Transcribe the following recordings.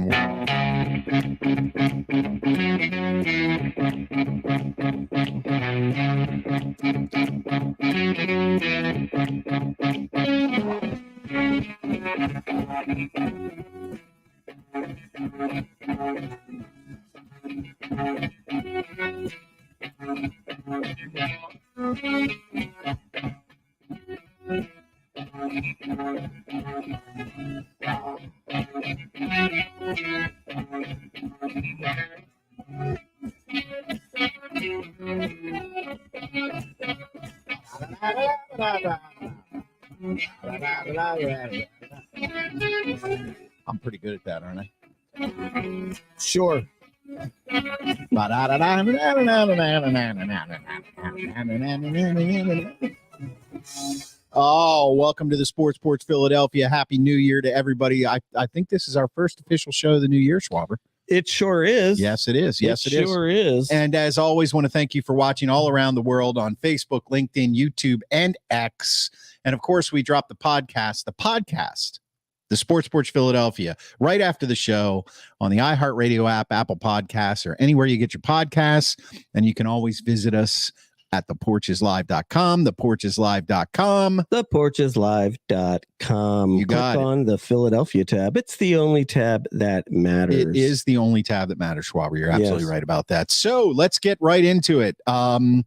and I'm pretty good at that, aren't I? Sure. Oh, welcome to the Sports Porch Philadelphia. Happy New Year to everybody. I think this is our first official show of the new year, Schwaber. It sure is. Yes, it is. Yes, it sure is. And as always, want to thank you for watching all around the world on Facebook, LinkedIn, YouTube, and X. And of course, we drop the podcast, the Sports Porch Philadelphia, right after the show on the iHeartRadio app, Apple Podcasts, or anywhere you get your podcasts. And you can always visit us at theporcheslive.com, theporcheslive.com. Theporcheslive.com. You got Click on the Philadelphia tab. It's the only tab that matters. It is the only tab that matters, Schwaber. You're absolutely right about that. So let's get right into it. When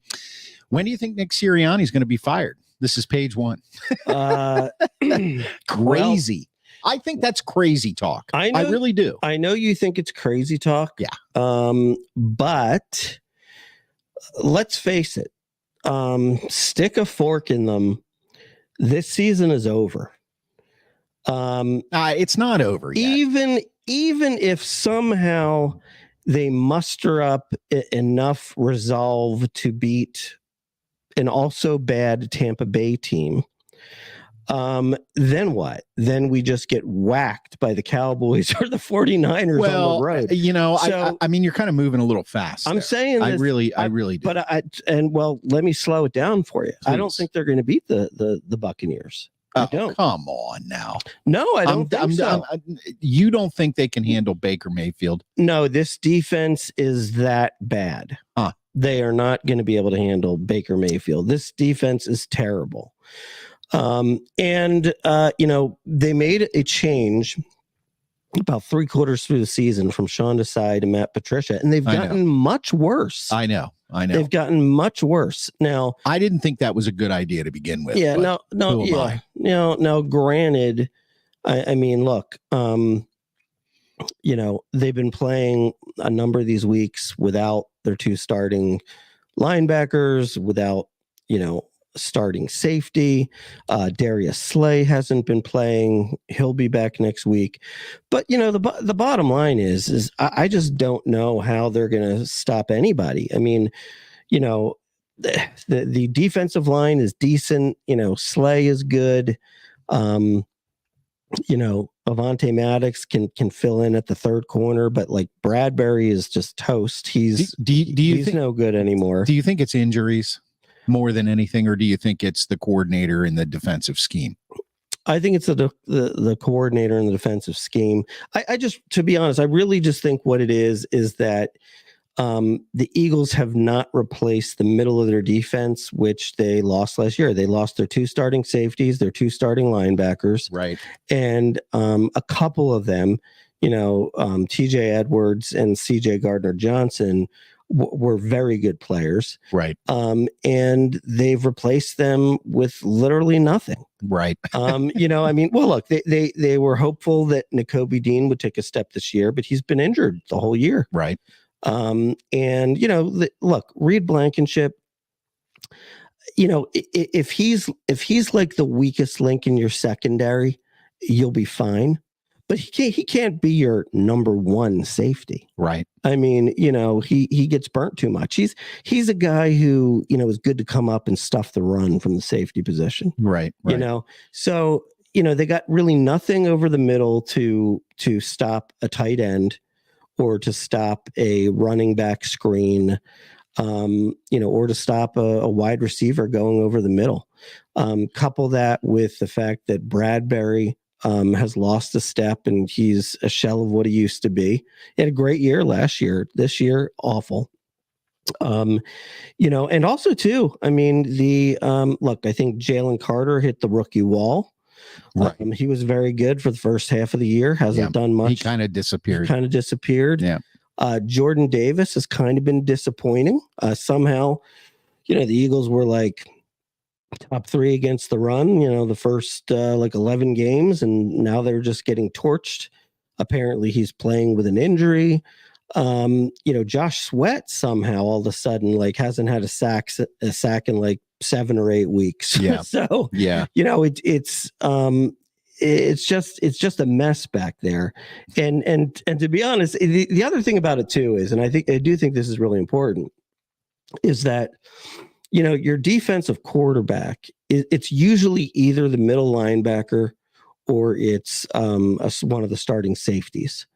do you think Nick Sirianni is going to be fired? This is page one. Crazy. I think that's crazy talk. I really do. I know you think it's crazy talk. Yeah. But let's face it. Stick a fork in them. This season is over. It's not over yet. Even if somehow they muster up enough resolve to beat an also bad Tampa Bay team, then what? Then we just get whacked by the Cowboys or the 49ers on the road. I mean, you're kind of moving a little fast. I'm saying this, I really do. But let me slow it down for you. Please. I don't think they're going to beat the Buccaneers. I don't. Come on now. No, I don't think so. You don't think they can handle Baker Mayfield? No, this defense is that bad. They are not going to be able to handle Baker Mayfield. This defense is terrible. They made a change about 3/4 through the season from Sean Desai to Matt Patricia, and they've gotten much worse. I know. They've gotten much worse. Now, I didn't think that was a good idea to begin with. Yeah, no, granted, I mean, look, they've been playing a number of these weeks without their two starting linebackers, without, starting safety. Darius Slay hasn't been playing. He'll be back next week. But, the bottom line is I just don't know how they're going to stop anybody. I mean, the defensive line is decent. Slay is good. Avonte Maddox can fill in at the third corner, but like Bradbury is just toast. He's no good anymore. Do you think it's injuries more than anything, or do you think it's the coordinator in the defensive scheme? I think it's the coordinator in the defensive scheme. I just, to be honest, I really just think what it is that the Eagles have not replaced the middle of their defense, which they lost last year. They lost their two starting safeties, their two starting linebackers. Right. And a couple of them, TJ Edwards and CJ Gardner-Johnson were very good players. Right. And they've replaced them with literally nothing. Right. Look, they were hopeful that Nakobe Dean would take a step this year, but he's been injured the whole year. Right. Look, Reed Blankenship, if he's like the weakest link in your secondary, you'll be fine. But he can't be your number one safety. Right. I mean, he gets burnt too much. He's a guy who, is good to come up and stuff the run from the safety position. Right. So, they got really nothing over the middle to stop a tight end or to stop a running back screen, or to stop a wide receiver going over the middle. Couple that with the fact that Bradbury has lost a step, and he's a shell of what he used to be. He had a great year last year. This year, awful. And also too, I mean, look, I think Jalen Carter hit the rookie wall. Right. He was very good for the first half of the year. Hasn't done much. He kind of disappeared. Yeah. Jordan Davis has kind of been disappointing. Somehow, the Eagles were like top 3 against the run, the first 11 games, and now they're just getting torched. Apparently he's playing with an injury. Josh Sweat somehow all of a sudden hasn't had a sack in like 7 or 8 weeks. Yeah. So yeah, it's just a mess back there. And to be honest, the other thing about it too is, and I do think this is really important, is that your defensive quarterback, it's usually either the middle linebacker or it's one of the starting safeties.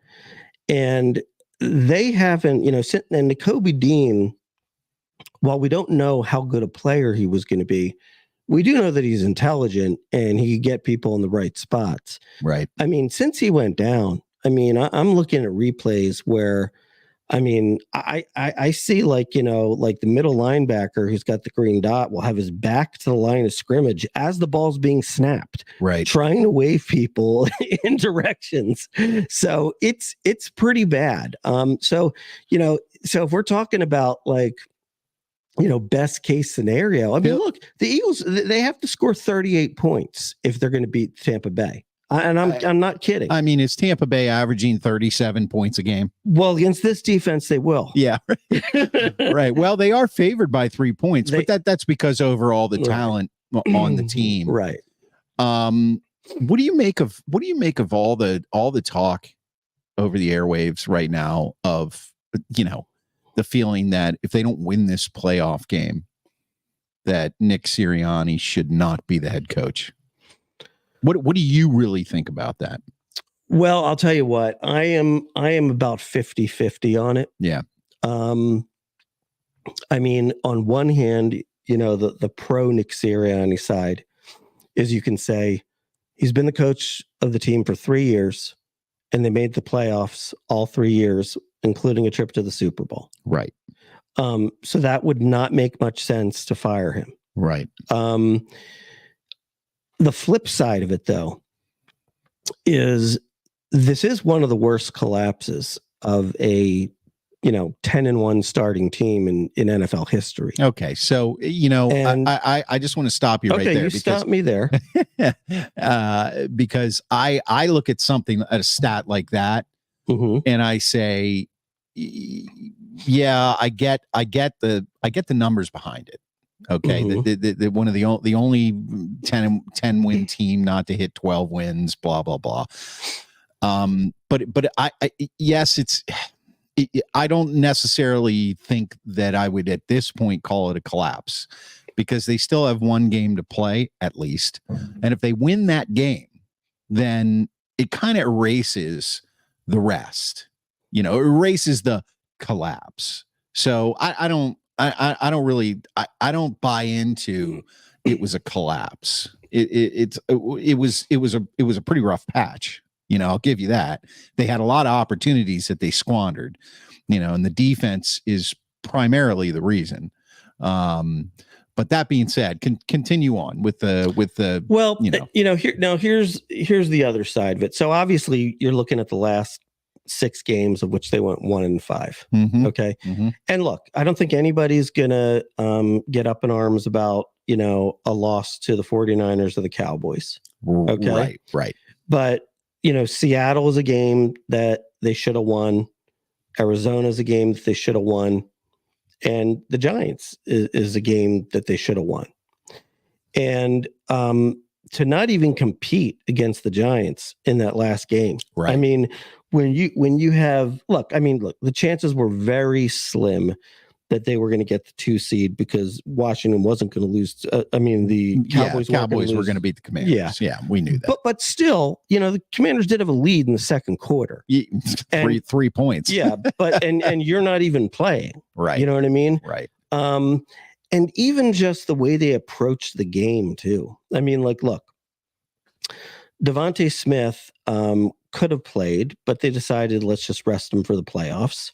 And they haven't, and Nakobe Dean, while we don't know how good a player he was going to be, we do know that he's intelligent and he can get people in the right spots. Right. I mean, since he went down, I'm looking at replays where, I see the middle linebacker who's got the green dot will have his back to the line of scrimmage as the ball's being snapped, right, trying to wave people in directions. So it's pretty bad. So if we're talking about best case scenario, look, the Eagles, they have to score 38 points if they're going to beat Tampa Bay. And I'm not kidding. I mean, is Tampa Bay averaging 37 points a game? Well, against this defense, they will. Yeah. Right. Well, they are favored by 3 points, but that's because overall the talent on the team. Right. What do you make of all the talk over the airwaves right now of, the feeling that if they don't win this playoff game, that Nick Sirianni should not be the head coach? What do you really think about that? Well, I'll tell you what, I am about 50-50 on it. Yeah. On one hand, the pro Nick Sirianni side is, you can say he's been the coach of the team for 3 years and they made the playoffs all 3 years, including a trip to the Super Bowl. Right. So that would not make much sense to fire him. Right. The flip side of it, though, is this is one of the worst collapses of a 10-1 starting team in NFL history. Okay, so I just want to stop you right there. Okay, you stop me there. Because I look at a stat like that, and I say, yeah, I get the numbers behind it. Okay, the one of the only 10 win team not to hit 12 wins, blah blah blah. But I don't necessarily think that I would at this point call it a collapse, because they still have one game to play at least, and if they win that game, then it kind of erases the rest. It erases the collapse. So I don't buy into it was a collapse. It was a pretty rough patch. I'll give you that. They had a lot of opportunities that they squandered, and the defense is primarily the reason. But that being said, continue on with the well, here's the other side of it. So obviously you're looking at the last 6 games of which they went 1-5. Mm-hmm. Okay. Mm-hmm. And look, I don't think anybody's gonna get up in arms about, a loss to the 49ers or the Cowboys. Okay. Right. But, Seattle is a game that they should have won. Arizona is a game that they should have won. And the Giants is a game that they should have won. And to not even compete against the Giants in that last game. Right. When you have the chances were very slim that they were going to get the 2 seed, because Washington wasn't going to lose. The Cowboys were going to beat the Commanders. Yeah, we knew that. But still, the Commanders did have a lead in the second quarter. 3 points. Yeah, but and you're not even playing. Right. You know what I mean? Right. And even just the way they approached the game too. Look, Devontae Smith could have played, but they decided let's just rest him for the playoffs.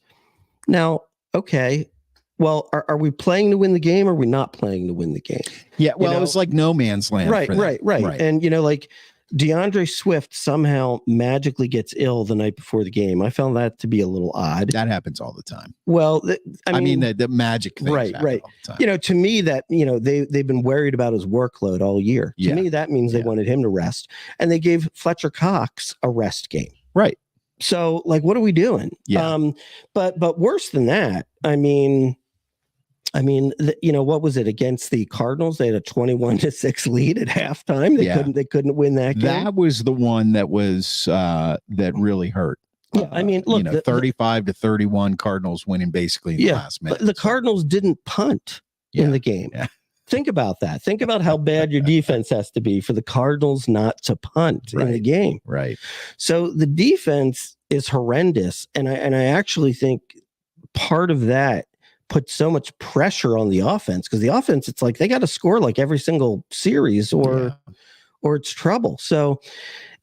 Now, okay, well, are we playing to win the game, or are we not playing to win the game? Yeah, well, it was like no man's land. Right, for them. right. And, like DeAndre Swift somehow magically gets ill the night before the game. I found that to be a little odd. That happens all the time. Well, I mean the magic things right. all the time. To me that, they've been worried about his workload all year. To me, that means they wanted him to rest, and they gave Fletcher Cox a rest game. Right. So, like, what are we doing? Yeah. But worse than that, what was it against the Cardinals? They had a 21-6 lead at halftime. They couldn't win that game. That was the one that was that really hurt. Yeah, look, 35-31 Cardinals winning basically in the last minute. The Cardinals didn't punt in the game. Yeah. Think about that. Think about how bad your defense has to be for the Cardinals not to punt in the game. Right. So the defense is horrendous, and I actually think part of that put so much pressure on the offense, because the offense, it's like they got to score like every single series or it's trouble. So,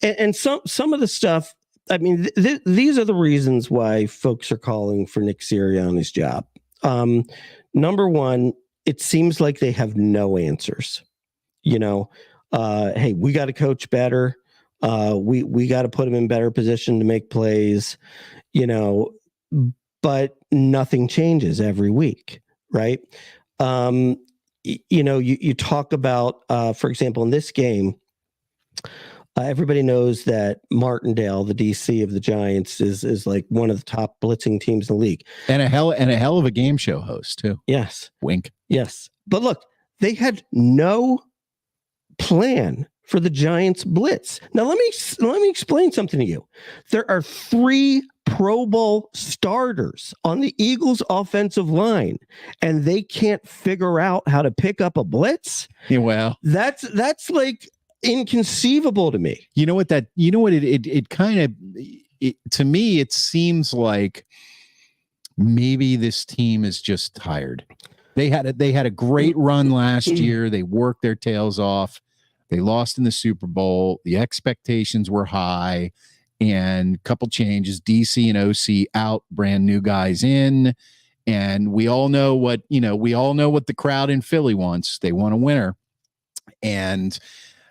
and some of the stuff, these are the reasons why folks are calling for Nick Sirianni's job. Number one, it seems like they have no answers. Hey, we got to coach better. We got to put him in better position to make plays, but nothing changes every week, right? You talk about, for example, in this game, everybody knows that Martindale, the DC of the Giants, is like one of the top blitzing teams in the league, and a hell of a game show host too. Yes, wink. Yes, but look, they had no plan for the Giants blitz. Now let me explain something to you. There are 3 Pro Bowl starters on the Eagles offensive line, and they can't figure out how to pick up a blitz. Yeah, well, that's like inconceivable to me. It kind of, to me, it seems like maybe this team is just tired. They had a great run last year. They worked their tails off. They lost in the Super Bowl. The expectations were high, and a couple changes, DC and OC out, brand new guys in. And we all know what the crowd in Philly wants. They want a winner. And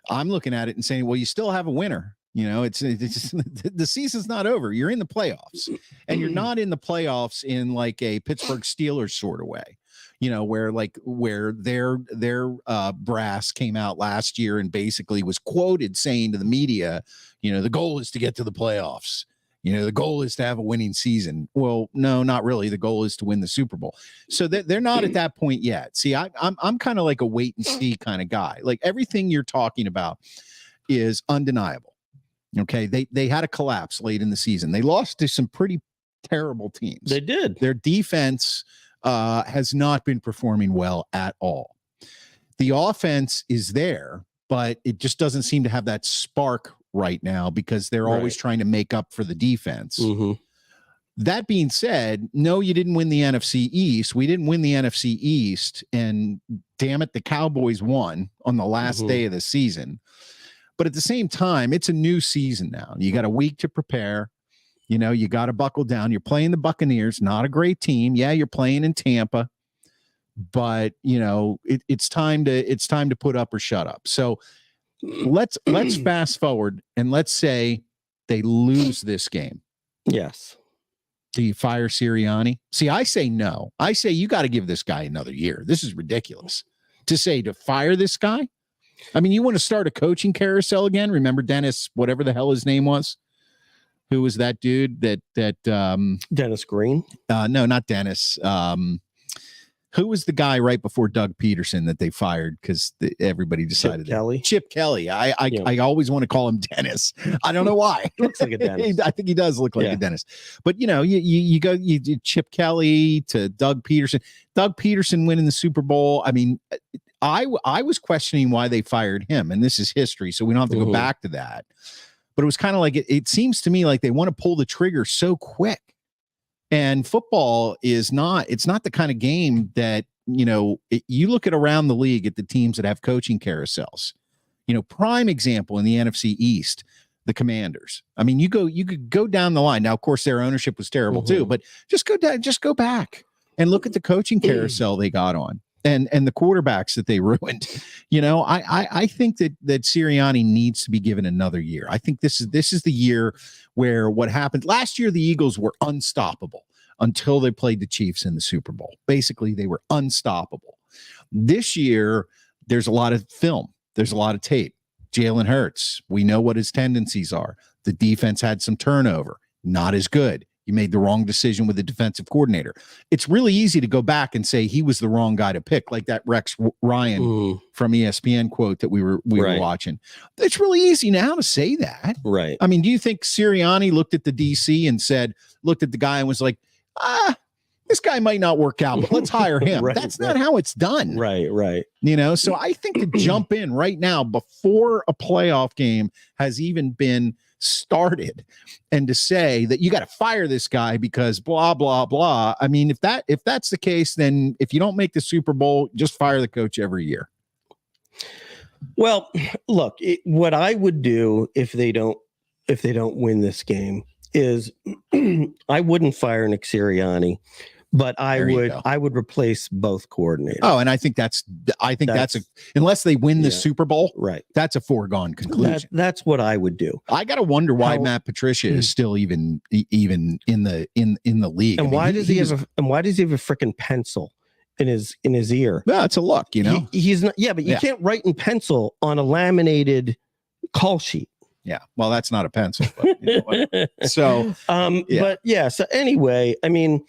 I'm looking at it and saying, well, you still have a winner. It's just, the season's not over. You're in the playoffs, and you're not in the playoffs in like a Pittsburgh Steelers sort of way, where their brass came out last year and basically was quoted saying to the media, the goal is to get to the playoffs. The goal is to have a winning season. Well, no, not really. The goal is to win the Super Bowl. So they're not at that point yet. See, I'm kind of like a wait and see kind of guy. Like, everything you're talking about is undeniable. Okay, they had a collapse late in the season. They lost to some pretty terrible teams. They did. Their defense has not been performing well at all. The offense is there, but it just doesn't seem to have that spark right now, because they're always trying to make up for the defense. Mm-hmm. That being said, no, you didn't win the NFC East. We didn't win the NFC East, and damn it, the Cowboys won on the last day of the season. But at the same time, it's a new season now. You got a week to prepare. You got to buckle down. You're playing the Buccaneers, not a great team. Yeah, you're playing in Tampa, but it's time to put up or shut up. So let's fast forward, and let's say they lose this game. Yes. Do you fire Sirianni? See, I say no. I say you got to give this guy another year. This is ridiculous to fire this guy. You want to start a coaching carousel again? Remember Dennis, whatever the hell his name was? Who was that dude that Dennis Green? No, not Dennis. Who was the guy right before Doug Peterson that they fired because everybody decided Chip Kelly. I always want to call him Dennis. I don't know why. Looks like a Dennis. I think he does look like a Dennis. But you go Chip Kelly to Doug Peterson. Doug Peterson winning the Super Bowl. I was questioning why they fired him, and this is history, so we don't have to go back to that. But it was kind of like it seems to me like they want to pull the trigger so quick. And football it's not the kind of game that, you look at around the league at the teams that have coaching carousels. Prime example in the NFC East, the Commanders. I mean, you could go down the line. Now, of course, their ownership was terrible too, but just go back and look at the coaching carousel they got on and the quarterbacks that they ruined. I think that Sirianni needs to be given another year. I think this is the year where what happened last year, the Eagles were unstoppable until they played the Chiefs in the Super Bowl. Basically, they were unstoppable. This year, there's a lot of film. There's a lot of tape. Jalen Hurts, we know what his tendencies are. The defense had some turnover, not as good. You made the wrong decision with the defensive coordinator. It's really easy to go back and say he was the wrong guy to pick, like that Rex Ryan from ESPN quote that we were watching. It's really easy now to say that. Right. I mean, do you think Sirianni looked at the DC and looked at the guy and was like, this guy might not work out, but let's hire him. That's not how it's done. Right. So I think to jump in right now before a playoff game has even been started and to say that you got to fire this guy because blah, blah, blah. I mean, if that's the case, then if you don't make the Super Bowl, just fire the coach every year. Well, look, what I would do if they don't win this game is I wouldn't fire Nick Sirianni, but I would replace both coordinators. Oh, and I think that's unless they win the Super Bowl, right? That's a foregone conclusion. That's what I would do. I gotta wonder why Matt Patricia is still even in the league. And why does he have a freaking pencil in his ear? No, it's a look, He's not. Yeah, but you can't write in pencil on a laminated call sheet. Yeah, well, that's not a pencil. But, so, but yeah. So anyway, I mean,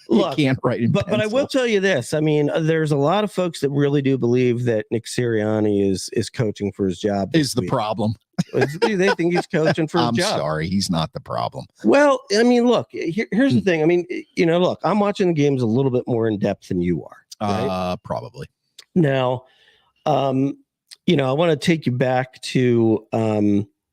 look, you can't write in but I will tell you this. I mean, there's a lot of folks that really do believe that Nick Sirianni is coaching for his job. Is the problem? They think he's coaching for his job. I'm sorry, he's not the problem. Well, I mean, look, here's the thing. I mean, look, I'm watching the games a little bit more in depth than you are. Right? Probably. Now, I want to take you back to.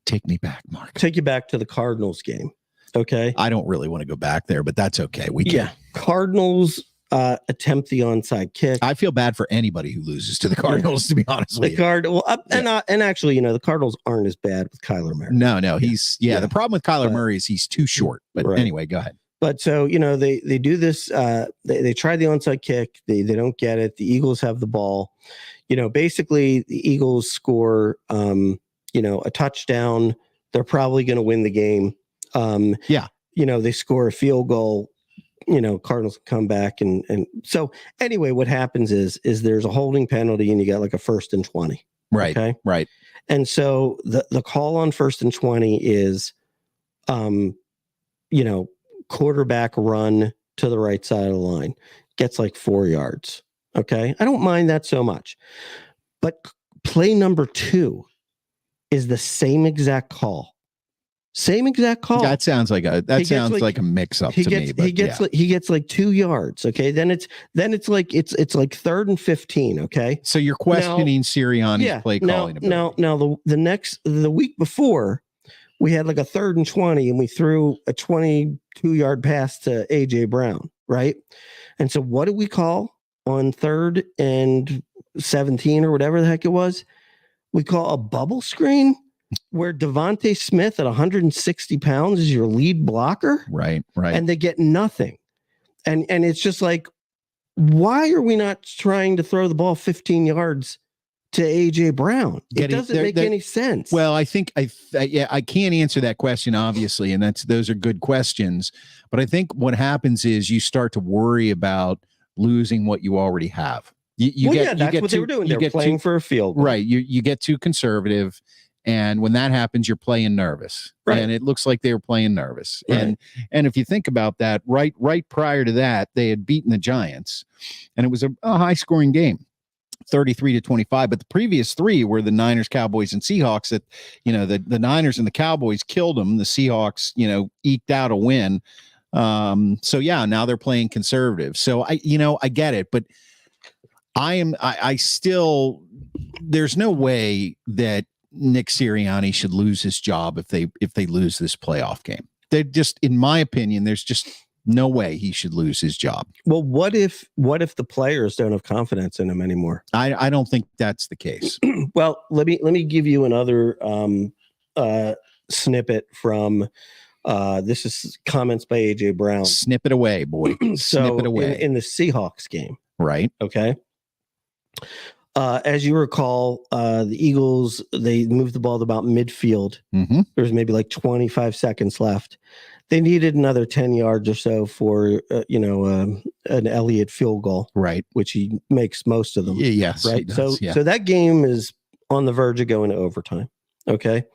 Take me back, Mark. Take you back to the Cardinals game. Okay. I don't really want to go back there, but that's okay. We can. Yeah. Cardinals attempt the onside kick. I feel bad for anybody who loses to the Cardinals, to be honest with you. And actually, the Cardinals aren't as bad with Kyler Murray. No, he's the problem with Kyler Murray is he's too short. But anyway, go ahead. But so, they do this, they try the onside kick, they don't get it. The Eagles have the ball. Basically the Eagles score a touchdown. They're probably going to win the game. They score a field goal. Cardinals come back and so anyway, what happens is there's a holding penalty and you got like a 1st and 20. Right. Okay. Right. And so the call on 1st and 20 is, quarterback run to the right side of the line, gets like 4 yards. Okay. I don't mind that so much, but play number 2 is the same exact call. That sounds like a mix up to me. But he gets like 2 yards. Okay. Then it's like 3rd and 15. Okay. So you're questioning Sirianni's play calling. Now the week before we had like a 3rd and 20 and we threw a 22-yard pass to AJ Brown. Right. And so what did we call on 3rd and 17 or whatever the heck it was? We call a bubble screen where Devontae Smith at 160 pounds is your lead blocker. Right. And they get nothing. And it's just like, why are we not trying to throw the ball 15 yards to AJ Brown? It doesn't make any sense. Well, I think I can't answer that question, obviously. And those are good questions. But I think what happens is you start to worry about losing what you already have. That's what they were doing. They're playing for a field goal. Right. You get too conservative. And when that happens, you're playing nervous. Right. And it looks like they were playing nervous. Right. And if you think about that, right prior to that, they had beaten the Giants. And it was a high scoring game, 33-25. But the previous 3 were the Niners, Cowboys, and Seahawks that, the Niners and the Cowboys killed them. The Seahawks, eked out a win. Now they're playing conservative. So I get it, but I still, there's no way that Nick Sirianni should lose his job if they lose this playoff game. They just, in my opinion, there's just No way he should lose his job. Well, what if the players don't have confidence in him anymore? I don't think that's the case. Well, let me give you another snippet from this is comments by AJ Brown. Snip it away, boy. Snip it away. In the Seahawks game, right? Okay. As you recall, the Eagles, they moved the ball to about midfield. Mm-hmm. There was maybe like 25 seconds left. They needed another 10 yards or so for, an Elliott field goal, right? Which he makes most of them. Yes. Right. Does, so that game is on the verge of going to overtime. Okay.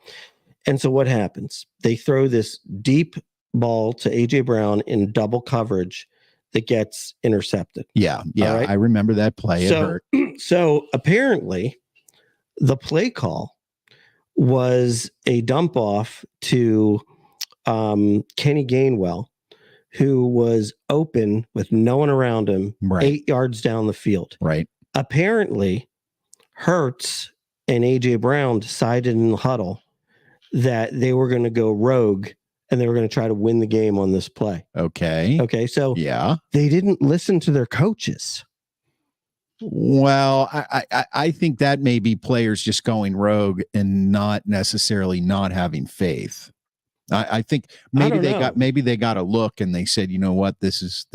And so what happens? They throw this deep ball to AJ Brown in double coverage that gets intercepted. Yeah. Right? I remember that play. So apparently the play call was a dump off to Kenny Gainwell, who was open with no one around him, 8 yards down the field. Right. Apparently, Hurts and AJ Brown decided in the huddle that they were going to go rogue and they were going to try to win the game on this play. Okay. So yeah, they didn't listen to their coaches. Well, I think that may be players just going rogue and not necessarily not having faith. I think maybe they got a look and they said, you know what, this is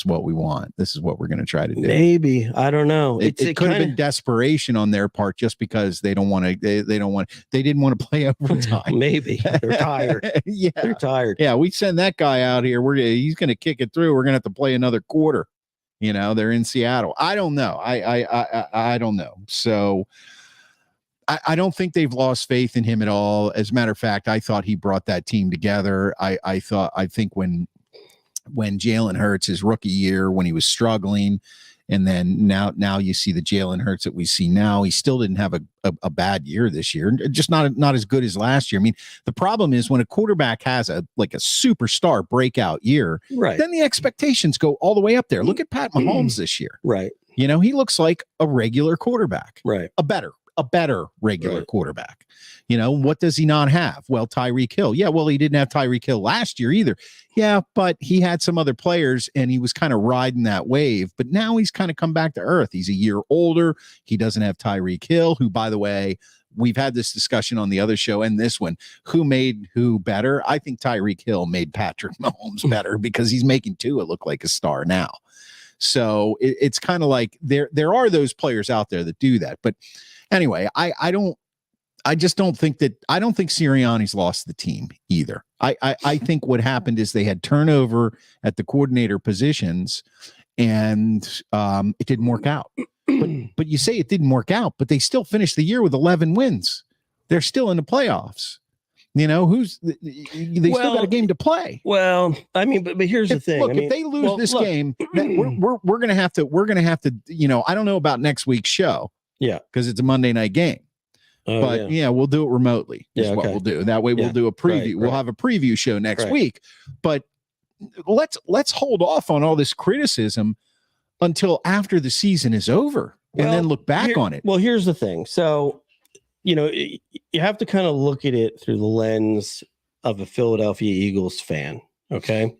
what we want. This is what we're going to try to do. Maybe, I don't know. It could have been desperation on their part just because they didn't want to play overtime. Maybe they're tired. Yeah, they're tired. Yeah, we send that guy out here. He's going to kick it through. We're going to have to play another quarter. They're in Seattle. I don't know. I don't know. So I don't think they've lost faith in him at all. As a matter of fact, I thought he brought that team together. I think when Jalen Hurts, his rookie year, when he was struggling, and then now you see the Jalen Hurts that we see now, he still didn't have a bad year this year, just not as good as last year. I mean, the problem is when a quarterback has a superstar breakout year, right, then the expectations go all the way up there. Look at Pat Mahomes this year. Right. He looks like a regular quarterback. Right. A better regular quarterback. What does he not have? Well, Tyreek Hill. Yeah, well, he didn't have Tyreek Hill last year either. Yeah, but he had some other players and he was kind of riding that wave. But now he's kind of come back to earth. He's a year older. He doesn't have Tyreek Hill, who, by the way, we've had this discussion on the other show and this one. Who made who better? I think Tyreek Hill made Patrick Mahomes better because he's making Tua look like a star now. So it's kind of like there are those players out there that do that. But anyway, I don't think Sirianni's lost the team either. I think what happened is they had turnover at the coordinator positions and it didn't work out. But you say it didn't work out, but they still finished the year with 11 wins. They're still in the playoffs. They still got a game to play. Well, I mean, but here's the thing. Look, if they lose this game, we're gonna have to. I don't know about next week's show. Yeah, because it's a Monday night game. But we'll do it remotely. Is what we'll do. That way we'll do a preview. Right. We'll have a preview show next week. But let's hold off on all this criticism until after the season is over and then look back on it. Well, here's the thing. So, you have to kind of look at it through the lens of a Philadelphia Eagles fan. Okay.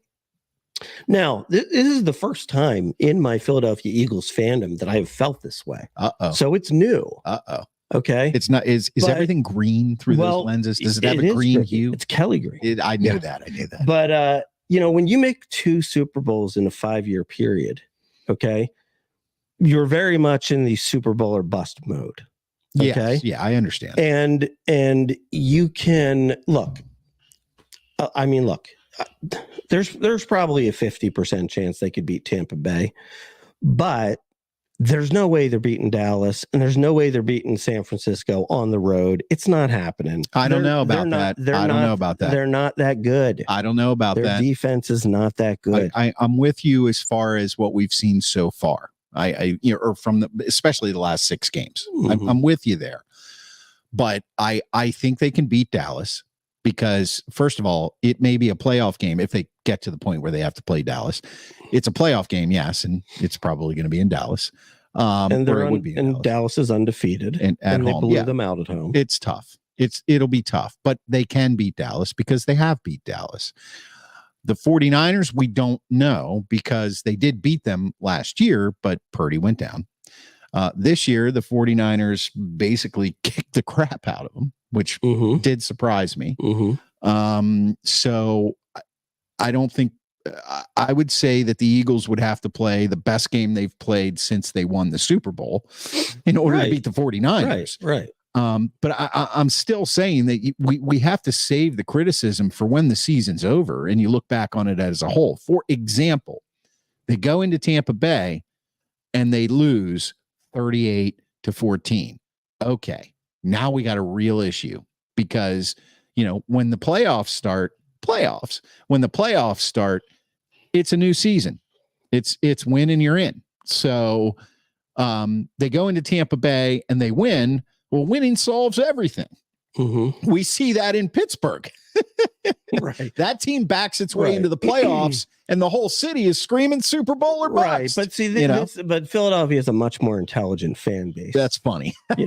Now, this is the first time in my Philadelphia Eagles fandom that I have felt this way. So it's new. Okay. It's not. Is everything green through those lenses? Does it have a green hue? It's Kelly green. I knew that. But when you make 2 Super Bowls in a 5-year period, okay, you're very much in the Super Bowl or bust mode. Okay. Yes, yeah, I understand. And you can look. There's probably a 50% chance they could beat Tampa Bay, but there's no way they're beating Dallas, and there's no way they're beating San Francisco on the road. It's not happening. I don't know about that. I don't know about that. They're not that good. I don't know about that. Their defense is not that good. I'm with you as far as what we've seen so far. Especially the last 6 games. Mm-hmm. I'm with you there. But I think they can beat Dallas because, first of all, it may be a playoff game if they get to the point where they have to play Dallas. It's a playoff game, yes, and it's probably going to be in Dallas. And Dallas is undefeated, and they blew them out at home. It's tough. It'll be tough, but they can beat Dallas because they have beat Dallas. The 49ers, we don't know because they did beat them last year, but Purdy went down. This year, the 49ers basically kicked the crap out of them, which did surprise me. So I don't think I would say that the Eagles would have to play the best game they've played since they won the Super Bowl in order to beat the 49ers. Right. But I'm still saying that we have to save the criticism for when the season's over and you look back on it as a whole. For example, they go into Tampa Bay and they lose 38-14. Okay, now we got a real issue because, when the playoffs start, it's a new season. It's win and you're in. So they go into Tampa Bay and they win. Well, winning solves everything. We see that in Pittsburgh. Right. That team backs its way into the playoffs and the whole city is screaming Super Bowl or bust. Right. But see, but Philadelphia is a much more intelligent fan base. That's funny. They're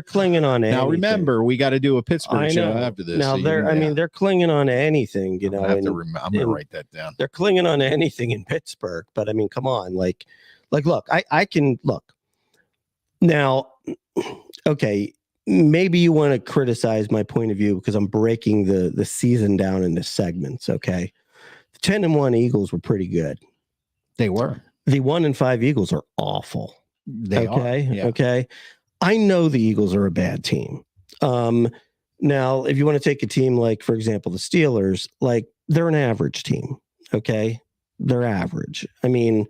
clinging on anything. Now remember, we got to do a Pittsburgh show after this. Now they're clinging on to anything, I'm going to write that down. They're clinging on to anything in Pittsburgh, but I mean, come on, look, I can look now. Okay. Maybe you want to criticize my point of view because I'm breaking the season down into segments. Okay. The 10-1 Eagles were pretty good. They were. The 1-5 Eagles are awful. They are. Yeah. Okay. I know the Eagles are a bad team. Now, if you want to take a team like, for example, the Steelers, they're an average team. Okay. They're average. I mean,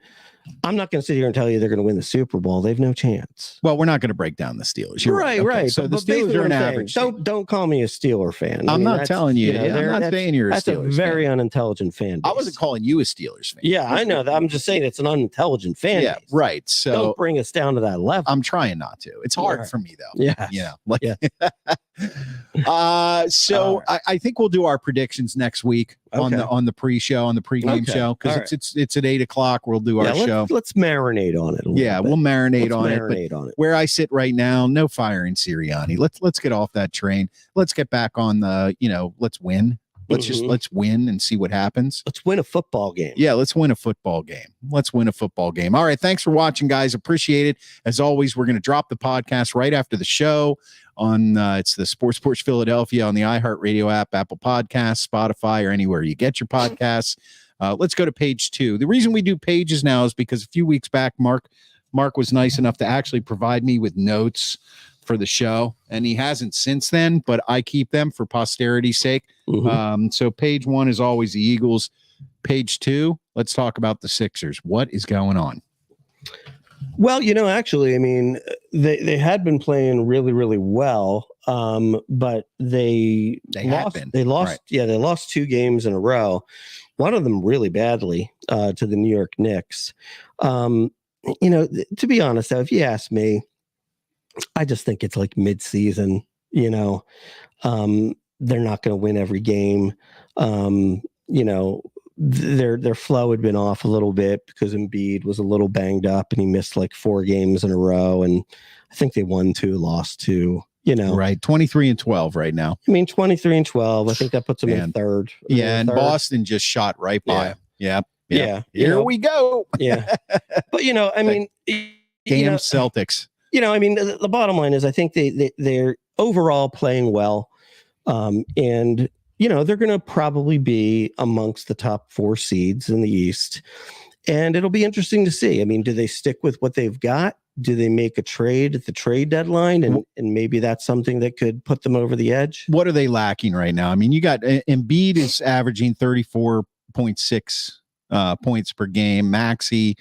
I'm not going to sit here and tell you they're going to win the Super Bowl. They have no chance. Well, we're not going to break down the Steelers. You're right. Okay. So the Steelers are an average. Don't call me a Steeler fan. I'm not telling you. I'm not saying you're a Steelers fan. That's a very unintelligent fan base. I wasn't calling you a Steelers fan. Yeah, I know that. I'm just saying it's an unintelligent fan base. Right. So don't bring us down to that level. I'm trying not to. It's hard for me though. Yeah. So I think we'll do our predictions next week on the pre-show, on the pregame show, because it's at 8:00. We'll do our show. Let's marinate on it. We'll marinate on it. Where I sit right now, no firing Sirianni. Let's get off that train. Let's get back on the. Let's win. Let's win and see what happens. Let's win a football game. Yeah, let's win a football game. All right, thanks for watching, guys. Appreciate it. As always, we're going to drop the podcast right after the show on it's the Sports Porch Philadelphia on the iHeartRadio app, Apple Podcasts, Spotify, or anywhere you get your podcasts. Let's go to page 2. The reason we do pages now is because a few weeks back, Mark was nice enough to actually provide me with notes for the show, and he hasn't since then, but I keep them for posterity's sake. So page 1 is always the Eagles. Page 2, let's talk about the Sixers. What is going on? Well, actually, I mean, they had been playing really, really well, but they lost. Yeah, they lost 2 games in a row. One of them really badly to the New York Knicks. To be honest, though, if you ask me, I just think it's like mid-season. They're not going to win every game. Their flow had been off a little bit because Embiid was a little banged up and he missed 4 games in a row. And I think they won 2, lost 2. Right, 23-12 right now. I mean, 23-12. I think that puts them in third. And Boston just shot right by him. Yeah. Here we go. Yeah, but I mean, damn Celtics. I mean, the bottom line is I think they're overall playing well. And, they're going to probably be amongst the top 4 seeds in the East. And it'll be interesting to see. I mean, do they stick with what they've got? Do they make a trade at the trade deadline? And maybe that's something that could put them over the edge. What are they lacking right now? I mean, you got Embiid is averaging 34.6 points per game. Maxey,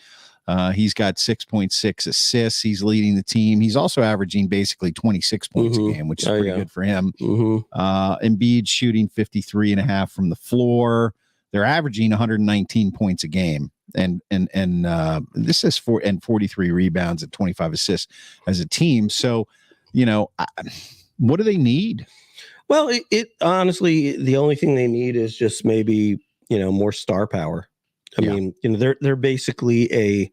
he's got 6.6 assists. He's leading the team. He's also averaging basically 26 points a game, which is pretty good for him. Embiid shooting 53.5 from the floor. They're averaging 119 points a game. And this is 43 rebounds and 25 assists as a team. So, what do they need? Well, it honestly, the only thing they need is just maybe, more star power. I mean, they're basically a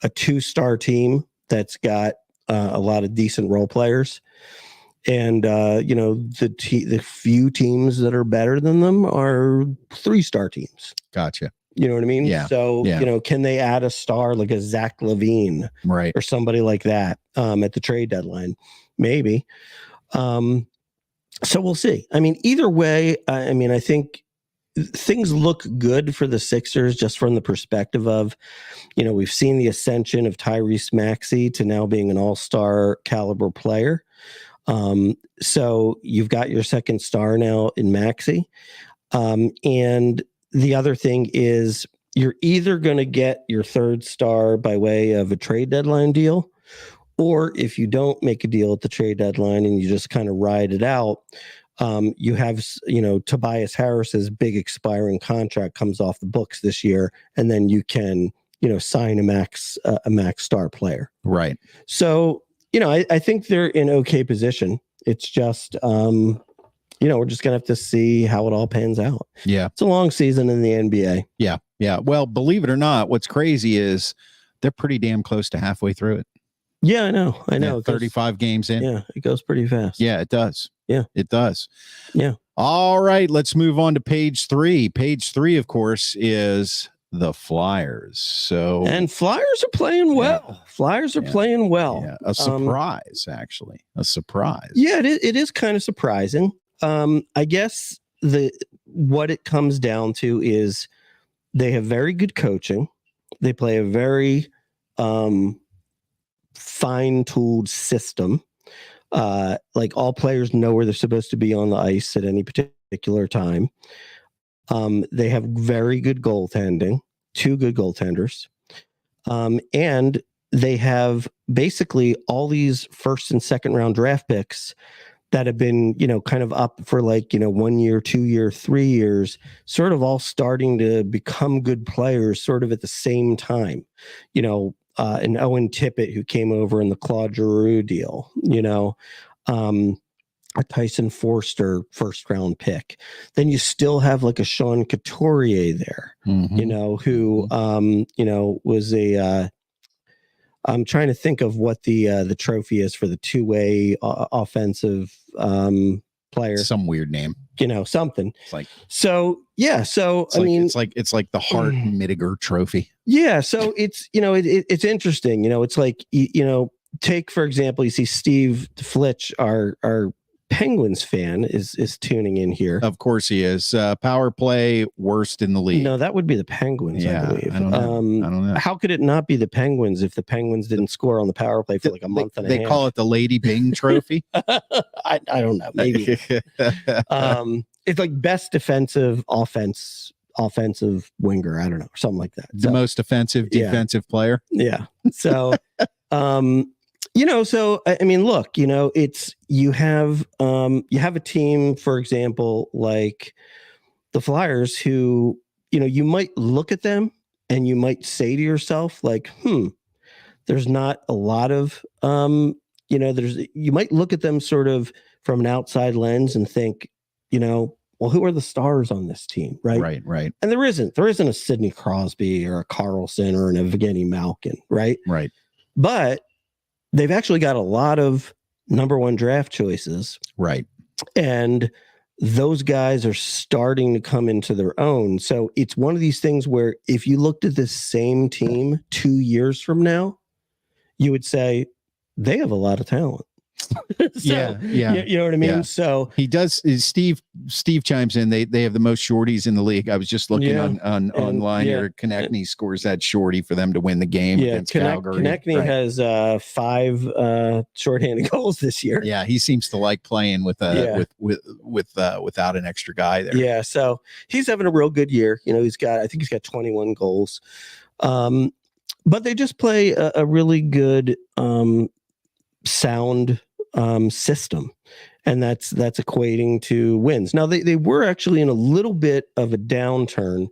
2-star team that's got a lot of decent role players. And the few teams that are better than them are 3-star teams. Gotcha. You know what I mean? Yeah. So, Yeah. can they add a star like a Zach LaVine Right. or somebody like that at the trade deadline? Maybe. So we'll see. I mean, either way, I think things look good for the Sixers just from the perspective of, we've seen the ascension of Tyrese Maxey to now being an all-star caliber player. So you've got your second star now in Maxey. And the other thing is you're either going to get your third star by way of a trade deadline deal, or if you don't make a deal at the trade deadline and you just kind of ride it out, you have, Tobias Harris's big expiring contract comes off the books this year, and then you can, sign a max star player. Right. So, I think they're in okay position. It's just, we're just going to have to see how it all pans out. Yeah. It's a long season in the NBA. Yeah. Yeah. Well, believe it or not, what's crazy is they're pretty damn close to halfway through it. Yeah, I know. Yeah, 35 games in. Yeah, it goes pretty fast. Yeah, it does. Yeah. It does. Yeah. All right, let's move on to page 3. Page 3, of course, is the Flyers. And Flyers are playing well. Yeah. Flyers are playing well. Yeah, a surprise, actually. A surprise. Yeah, it is kind of surprising. I guess what it comes down to is they have very good coaching. They play a very fine-tooled system. Like all players know where they're supposed to be on the ice at any particular time. They have very good goaltending, 2 good goaltenders. And they have basically all these first and second round draft picks that have been, kind of up for 1 year, 2 year, 3 years, sort of all starting to become good players sort of at the same time. An Owen Tippett who came over in the Claude Giroux deal, a Tyson Forster first round pick. Then you still have like a Sean Couturier there, who, was I'm trying to think of what the trophy is for the 2-way offensive player. Some weird name. Something. It's like it's like the Hart Mittiger Trophy. Yeah, so it's it's interesting. It's like take for example, you see Steve Flitch, our Penguins fan, is tuning in here. Of course he is. Power play worst in the league. No, that would be the Penguins, I believe. I don't know. How could it not be the Penguins if the Penguins didn't score on the power play for like a month and a half? They call it the Lady Bing Trophy. I don't know. Maybe. It's like best defensive offensive winger. I don't know, something like that. The most offensive defensive player. Yeah. So, so I mean, look, it's you have a team, for example, like the Flyers, who you might look at them and you might say to yourself, like, there's not a lot of you might look at them sort of from an outside lens and think, well, who are the stars on this team, right? Right. And there isn't a Sidney Crosby or a Carlson or an Evgeny Malkin, right? Right. But they've actually got a lot of number 1 draft choices. Right. And those guys are starting to come into their own. So it's one of these things where if you looked at this same team 2 years from now, you would say they have a lot of talent. Yeah. You know what I mean? Yeah. So he does. Steve chimes in. They have the most shorties in the league. I was just looking on online here. Konechny scores that shorty for them to win the game against Calgary. Konechny has 5 shorthanded goals this year. Yeah, he seems to like playing with without an extra guy there. Yeah, so he's having a real good year. I think he's got 21 goals. But they just play a really good sound system, and that's equating to wins. Now they were actually in a little bit of a downturn.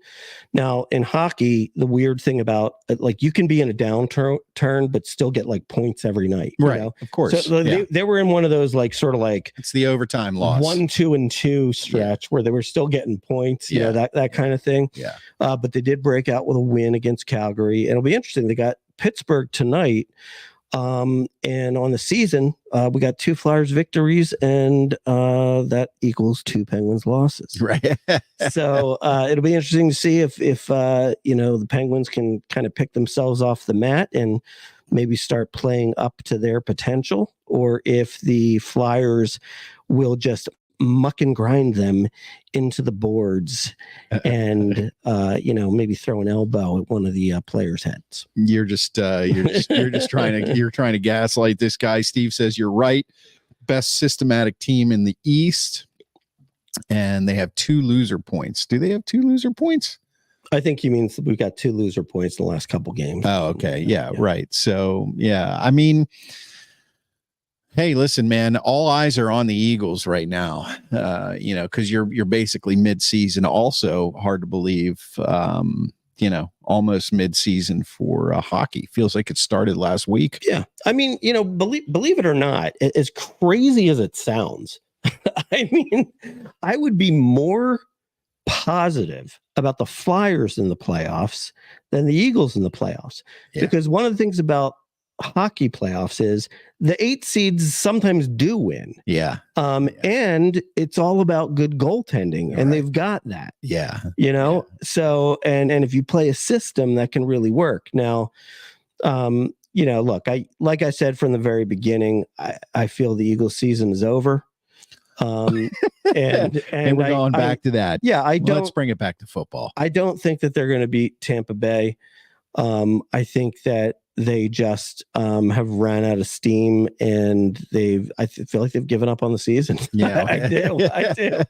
Now in hockey, the weird thing about you can be in a downturn but still get like points every night, right? Of course. So they were in one of those sort of it's the overtime loss 1, 2, and 2 stretch where they were still getting points, that kind of thing. Yeah. But they did break out with a win against Calgary, and it'll be interesting. They got Pittsburgh tonight. And on the season, we got 2 Flyers victories, and that equals 2 Penguins losses. Right. So it'll be interesting to see if the Penguins can kind of pick themselves off the mat and maybe start playing up to their potential, or if the Flyers will just muck and grind them into the boards and maybe throw an elbow at one of the players' heads. You're just trying to gaslight this guy. Steve says you're right. Best systematic team in the East, and they have 2 loser points. Do they have 2 loser points? I think he means we've got 2 loser points in the last couple games. Oh, okay. Yeah, right. So, yeah, I mean, hey, listen, man, all eyes are on the Eagles right now, because you're basically mid-season. Also, hard to believe, almost mid-season for hockey. Feels like it started last week. Yeah. I mean, believe it or not, as crazy as it sounds, I mean, I would be more positive about the Flyers in the playoffs than the Eagles in the playoffs. Yeah. Because one of the things about hockey playoffs is the 8 seeds sometimes do win. Yeah. And it's all about good goaltending, and they've got that. Yeah. So and if you play a system that can really work. Now, look, like I said from the very beginning, I feel the Eagles season is over. And we're going back to that. Yeah, let's bring it back to football. I don't think that they're going to beat Tampa Bay. I think that they just have ran out of steam, and I feel like they've given up on the season. Yeah, I do. I think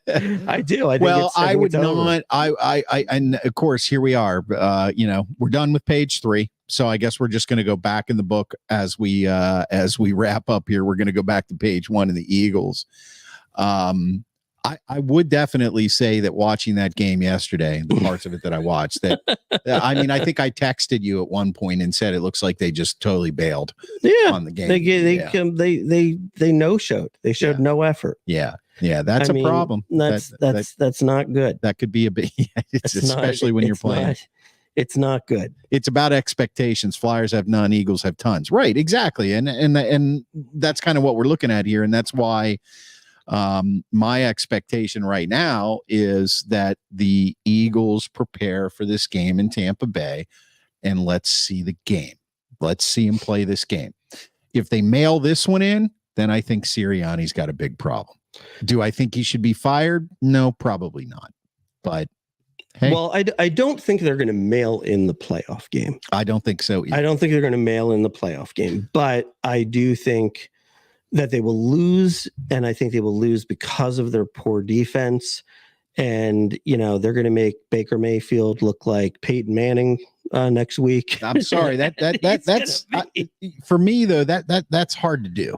I would not. And of course, here we are. We're done with page 3. So I guess we're just going to go back in the book as we wrap up here. We're going to go back to page 1 of the Eagles. I would definitely say that watching that game yesterday, the parts of it that I watched, I think I texted you at one point and said it looks like they just totally bailed on the game. They no-showed. They showed no effort. Yeah. Yeah, that's a problem. That's not good. That could be a big, especially when you're playing. It's not good. It's about expectations. Flyers have none, Eagles have tons. Right, exactly. And that's kind of what we're looking at here. And that's why my expectation right now is that the Eagles prepare for this game in Tampa Bay, and let's see the game. Let's see him play this game. If they mail this one in, then I think Sirianni's got a big problem. Do I think he should be fired? No, probably not. But hey. Well, I don't think they're going to mail in the playoff game. I don't think so either. I don't think they're going to mail in the playoff game, but I do think that they will lose, and I think they will lose because of their poor defense. And, they're going to make Baker Mayfield look like Peyton Manning next week. I'm sorry. That's for me though, that's hard to do.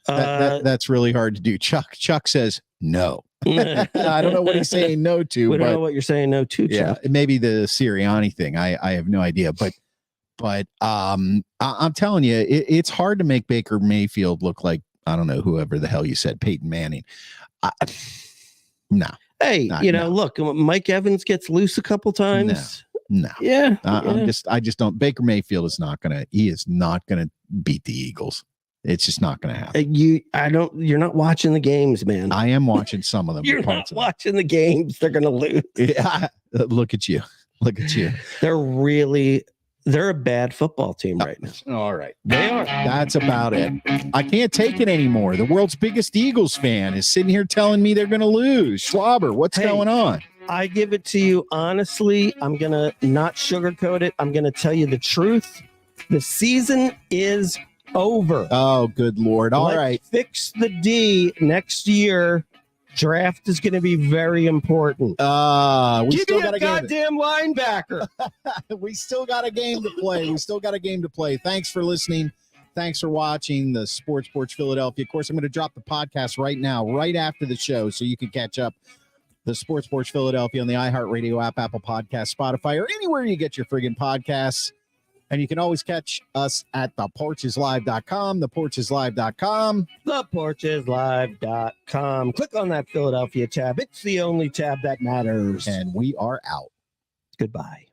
That's really hard to do. Chuck says no. I don't know what he's saying no to. We don't know what you're saying no to, Chuck. Yeah, maybe the Sirianni thing. I have no idea, but I'm telling you, it's hard to make Baker Mayfield look like, I don't know, whoever the hell you said, Peyton Manning. No. Hey, look, Mike Evans gets loose a couple times. No. Yeah. I just don't. Baker Mayfield is not gonna beat the Eagles. It's just not gonna happen. You're not watching the games, man. I am watching some of them. You're not watching the games. They're gonna lose. Yeah. Look at you. They're a bad football team right now. All right. They are. That's about it. I can't take it anymore. The world's biggest Eagles fan is sitting here telling me they're going to lose. Schwaber, what's going on? I give it to you honestly. I'm going to not sugarcoat it. I'm going to tell you the truth. The season is over. Oh, good Lord. All right. Fix the D next year. Draft is going to be very important. We still got a goddamn linebacker. We still got a game to play. Thanks for listening. Thanks for watching the Sports Porch Philadelphia. Of course, I'm going to drop the podcast right now, right after the show, so you can catch up the Sports Porch Philadelphia on the iHeartRadio app, Apple Podcasts, Spotify, or anywhere you get your friggin' podcasts. And you can always catch us at theporcheslive.com, theporcheslive.com. Theporcheslive.com. Click on that Philadelphia tab. It's the only tab that matters. And we are out. Goodbye.